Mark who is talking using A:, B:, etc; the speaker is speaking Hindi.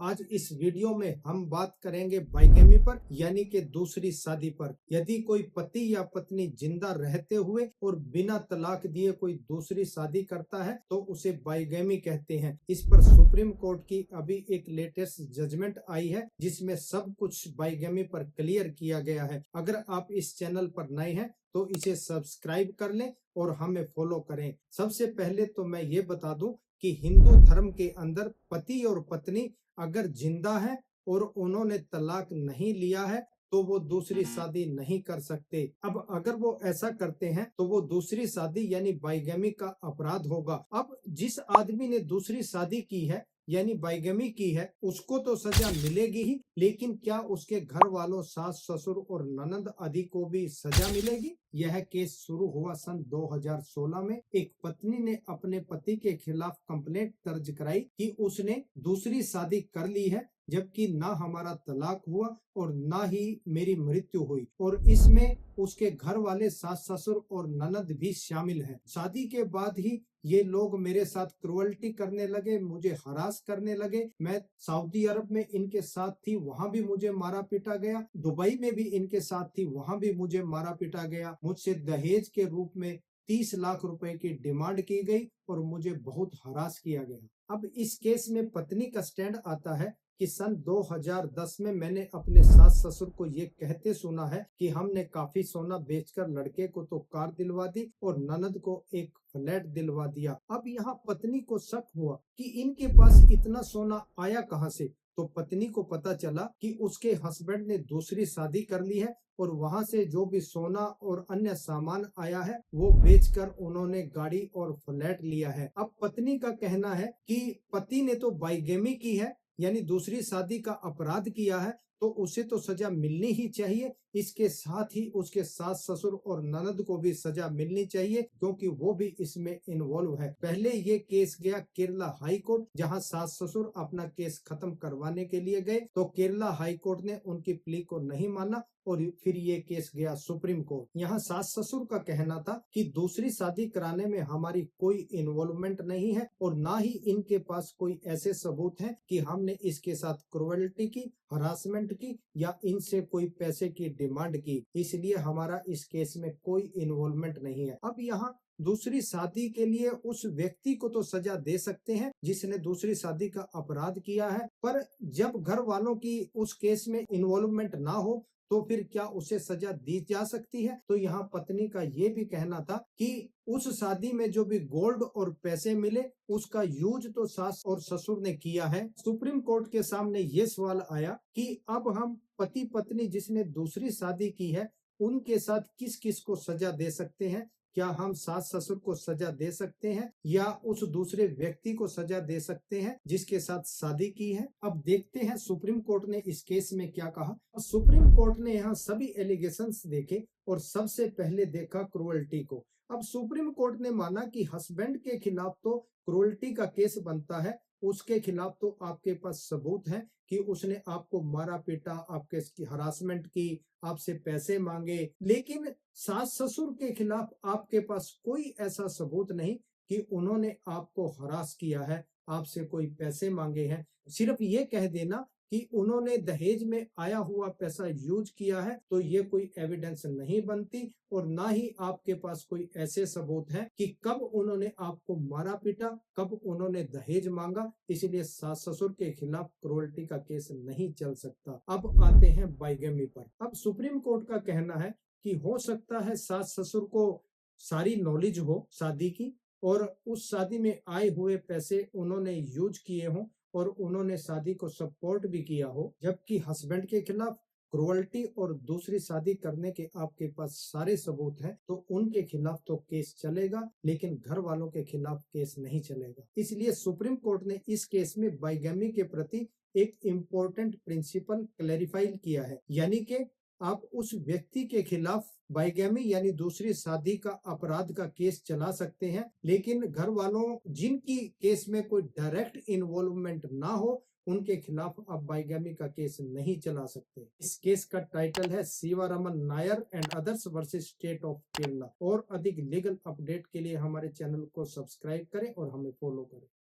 A: आज इस वीडियो में हम बात करेंगे बाइगेमी पर, यानी कि दूसरी शादी पर। यदि कोई पति या पत्नी जिंदा रहते हुए और बिना तलाक दिए कोई दूसरी शादी करता है तो उसे बाइगेमी कहते हैं। इस पर सुप्रीम कोर्ट की अभी एक लेटेस्ट जजमेंट आई है जिसमें सब कुछ बाइगेमी पर क्लियर किया गया है। अगर आप इस चैनल पर नए हैं तो इसे सब्सक्राइब कर लें और हमें फॉलो करें। सबसे पहले तो मैं ये बता दूं कि हिंदू धर्म के अंदर पति और पत्नी अगर जिंदा है और उन्होंने तलाक नहीं लिया है तो वो दूसरी शादी नहीं कर सकते। अब अगर वो ऐसा करते हैं तो वो दूसरी शादी यानी बाइगेमी का अपराध होगा। अब जिस आदमी ने दूसरी शादी की है यानी बाइगेमी की है उसको तो सजा मिलेगी ही, लेकिन क्या उसके घर वालों, सास ससुर और ननद आदि को भी सजा मिलेगी? यह केस शुरू हुआ सन 2016 में। एक पत्नी ने अपने पति के खिलाफ कंप्लेंट दर्ज कराई कि उसने दूसरी शादी कर ली है, जबकि ना हमारा तलाक हुआ और ना ही मेरी मृत्यु हुई, और इसमें उसके घर वाले, सास ससुर और ननद भी शामिल हैं। शादी के बाद ही ये लोग मेरे साथ क्रुअल्टी करने लगे, मुझे हरास करने लगे। मैं सऊदी अरब में इनके साथ थी, वहां भी मुझे मारा पीटा गया। दुबई में भी इनके साथ थी, वहां भी मुझे मारा पीटा गया। मुझसे दहेज के रूप में 30 लाख रुपए की डिमांड की गई और मुझे बहुत हरास किया गया। अब इस केस में पत्नी का स्टैंड आता है कि सन 2010 में मैंने अपने सास ससुर को ये कहते सुना है कि हमने काफी सोना बेचकर लड़के को तो कार दिलवा दी और ननद को एक फ्लैट दिलवा दिया। अब यहाँ पत्नी को शक हुआ कि इनके पास इतना सोना आया कहाँ से। तो पत्नी को पता चला कि उसके हस्बैंड ने दूसरी शादी कर ली है और वहां से जो भी सोना और अन्य सामान आया है वो बेचकर उन्होंने गाड़ी और फ्लैट लिया है। अब पत्नी का कहना है कि पति ने तो बाइगेमी की है यानी दूसरी शादी का अपराध किया है तो उसे तो सजा मिलनी ही चाहिए। इसके साथ ही उसके सास ससुर और ननद को भी सजा मिलनी चाहिए क्योंकि वो भी इसमें इन्वॉल्व है। पहले ये केस गया केरला हाई कोर्ट, जहां सास ससुर अपना केस खत्म करवाने के लिए गए तो केरला हाई कोर्ट ने उनकी प्ली को नहीं माना और फिर ये केस गया सुप्रीम कोर्ट। यहाँ सास ससुर का कहना था कि दूसरी शादी कराने में हमारी कोई इन्वॉल्वमेंट नहीं है और ना ही इनके पास कोई ऐसे सबूत हैं कि हमने इसके साथ क्रुएल्टी की, हरासमेंट की या इनसे कोई पैसे की डिमांड की, इसलिए हमारा इस केस में कोई इन्वॉल्वमेंट नहीं है। अब यहाँ दूसरी शादी के लिए उस व्यक्ति को तो सजा दे सकते हैं जिसने दूसरी शादी का अपराध किया है, पर जब घर वालों की उस केस में इन्वॉल्वमेंट ना हो तो फिर क्या उसे सजा दी जा सकती है? तो यहाँ पत्नी का ये भी कहना था कि उस शादी में जो भी गोल्ड और पैसे मिले उसका यूज तो सास और ससुर ने किया है। सुप्रीम कोर्ट के सामने ये सवाल आया कि अब हम पति पत्नी जिसने दूसरी शादी की है उनके साथ किस किस को सजा दे सकते हैं? क्या हम सास ससुर को सजा दे सकते हैं या उस दूसरे व्यक्ति को सजा दे सकते हैं जिसके साथ शादी की है? अब देखते हैं सुप्रीम कोर्ट ने इस केस में क्या कहा। सुप्रीम कोर्ट ने यहाँ सभी एलिगेशंस देखे और सबसे पहले देखा क्रुएल्टी को। अब सुप्रीम कोर्ट ने माना कि हस्बैंड के खिलाफ तो क्रुएल्टी का केस बनता है, उसके खिलाफ तो आपके पास सबूत है कि उसने आपको मारा पीटा, आपके हरासमेंट की, आपसे पैसे मांगे, लेकिन सास ससुर के खिलाफ आपके पास कोई ऐसा सबूत नहीं कि उन्होंने आपको हरास किया है, आपसे कोई पैसे मांगे हैं। सिर्फ ये कह देना कि उन्होंने दहेज में आया हुआ पैसा यूज किया है तो ये कोई एविडेंस नहीं बनती और ना ही आपके पास कोई ऐसे सबूत हैं कि कब उन्होंने आपको मारा पीटा, कब उन्होंने दहेज मांगा, इसलिए सास ससुर के खिलाफ क्रुएल्टी का केस नहीं चल सकता। अब आते हैं बाइगेमी पर। अब सुप्रीम कोर्ट का कहना है कि हो सकता है सास ससुर को सारी नॉलेज हो शादी की और उस शादी में आए हुए पैसे उन्होंने यूज किए हों और उन्होंने शादी को सपोर्ट भी किया हो, जबकि हस्बैंड के खिलाफ क्रुएल्टी और दूसरी शादी करने के आपके पास सारे सबूत हैं तो उनके खिलाफ तो केस चलेगा, लेकिन घर वालों के खिलाफ केस नहीं चलेगा। इसलिए सुप्रीम कोर्ट ने इस केस में बाइगेमी के प्रति एक इम्पोर्टेंट प्रिंसिपल क्लैरिफाई किया है, यानी कि आप उस व्यक्ति के खिलाफ बाइगेमी यानी दूसरी शादी का अपराध का केस चला सकते हैं, लेकिन घर वालों जिनकी केस में कोई डायरेक्ट इन्वॉल्वमेंट ना हो उनके खिलाफ आप बाइगेमी का केस नहीं चला सकते। इस केस का टाइटल है Sivaraman Nair and others versus state of Kerala. और अधिक लीगल अपडेट के लिए हमारे चैनल को सब्सक्राइब करें और हमें फॉलो करें।